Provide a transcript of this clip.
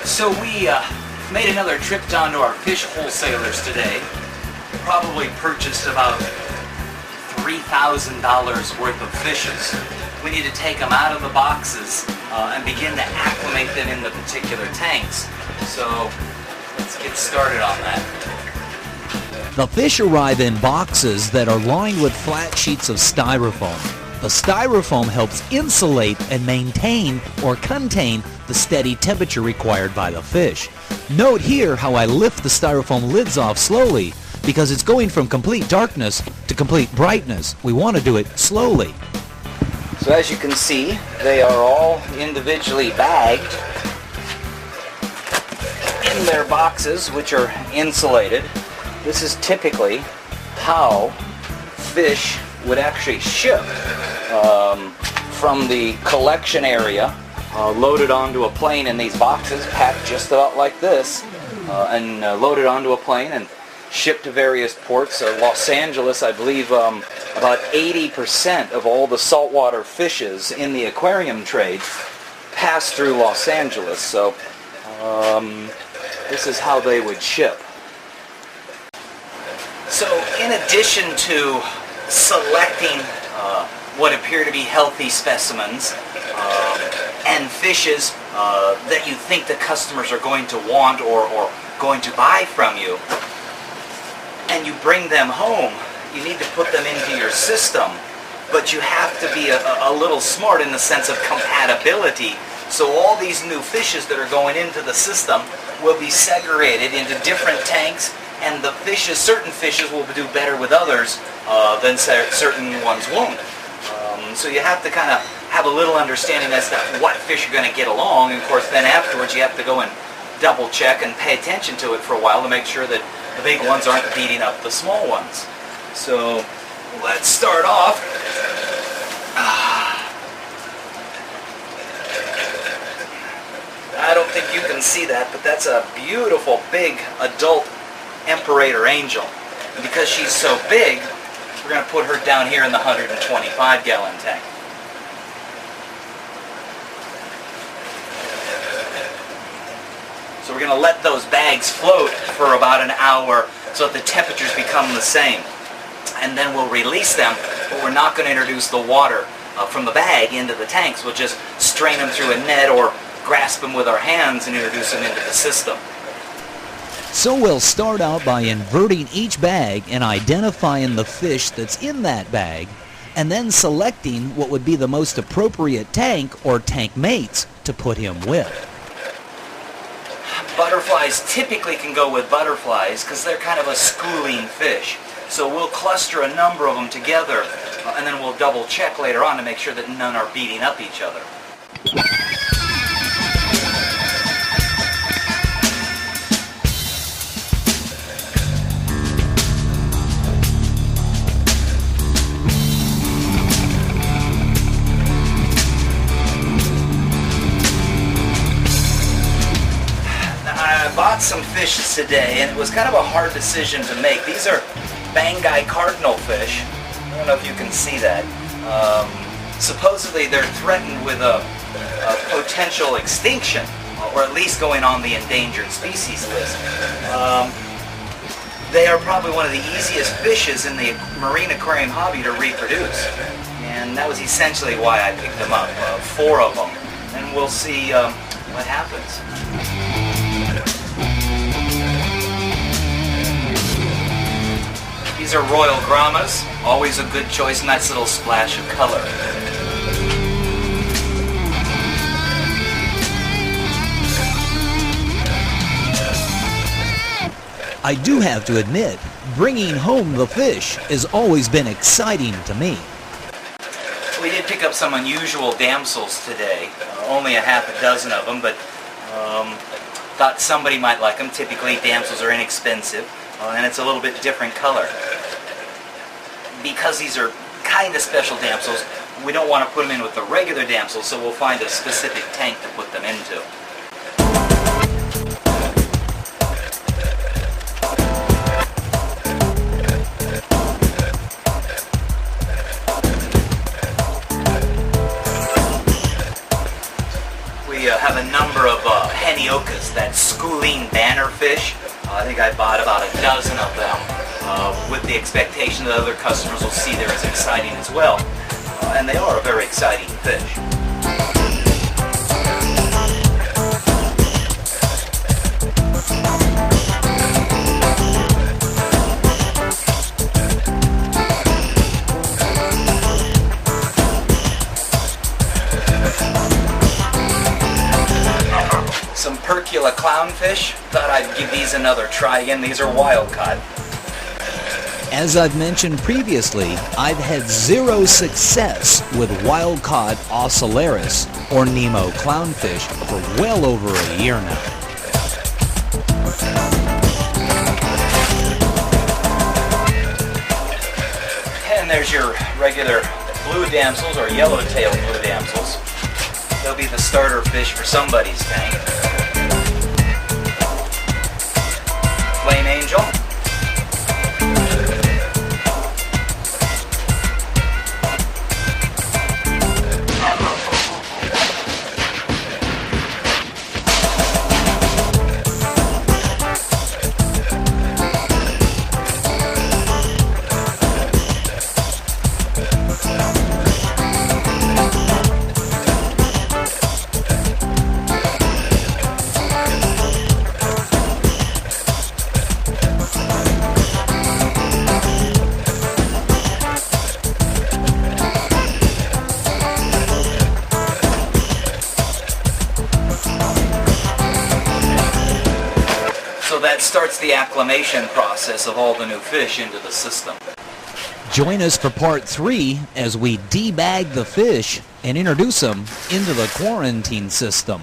So we made another trip down to our fish wholesalers today. Probably purchased about $3,000 worth of fishes. We need to take them out of the boxes and begin to acclimate them in the particular tanks. So let's get started on that. The fish arrive in boxes that are lined with flat sheets of styrofoam. The styrofoam helps insulate and maintain or contain the steady temperature required by the fish. Note here how I lift the styrofoam lids off slowly because it's going from complete darkness to complete brightness. We want to do it slowly. So as you can see, they are all individually bagged in their boxes, which are insulated. This is typically how fish would actually ship from the collection area, loaded onto a plane in these boxes, packed just about like this, and loaded onto a plane and shipped to various ports. Los Angeles, I believe about 80% of all the saltwater fishes in the aquarium trade pass through Los Angeles. So this is how they would ship. So in addition to selecting what appear to be healthy specimens and fishes that you think the customers are going to want or going to buy from you, and you bring them home, you need to put them into your system, but you have to be a little smart in the sense of compatibility. So all these new fishes that are going into the system will be segregated into different tanks, and the fishes, certain fishes will do better with others than certain ones won't. So you have to kind of have a little understanding as to what fish are going to get along, and of course then afterwards you have to go and double check and pay attention to it for a while to make sure that the big ones aren't beating up the small ones. So let's start off. I don't think you can see that, but that's a beautiful big adult Imperator angel. And because she's so big, we're going to put her down here in the 125-gallon tank. So we're going to let those bags float for about an hour so that the temperatures become the same. And then we'll release them, but we're not going to introduce the water from the bag into the tanks. We'll just strain them through a net or grasp them with our hands and introduce them into the system. So we'll start out by inverting each bag and identifying the fish that's in that bag, and then selecting what would be the most appropriate tank or tank mates to put him with. Butterflies typically can go with butterflies because they're kind of a schooling fish. So we'll cluster a number of them together, and then we'll double check later on to make sure that none are beating up each other. I bought some fish today, and it was kind of a hard decision to make. These are Banggai cardinal fish. I don't know if you can see that. Supposedly they're threatened with a potential extinction, or at least going on the endangered species list. They are probably one of the easiest fishes in the marine aquarium hobby to reproduce, and that was essentially why I picked them up, 4 of them, and we'll see what happens. These are royal grommas, always a good choice, nice little splash of color. I do have to admit, bringing home the fish has always been exciting to me. We did pick up some unusual damsels today, only a half a dozen of them, but thought somebody might like them. Typically damsels are inexpensive, and it's a little bit different color. Because these are kind of special damsels, we don't want to put them in with the regular damsels, so we'll find a specific tank to put them into. schooling bannerfish. I think I bought about a dozen of them with the expectation that other customers will see they're as exciting as well. And they are a very exciting fish. Some percula clownfish. Thought I'd give these another try again. These are wild caught. As I've mentioned previously, I've had zero success with wild-caught Ocellaris or Nemo clownfish for well over a year now. And there's your regular blue damsels or yellow-tailed blue damsels. They'll be the starter fish for somebody's tank. Flame angel. So that starts the acclimation process of all the new fish into the system. Join us for part 3 as we debag the fish and introduce them into the quarantine system.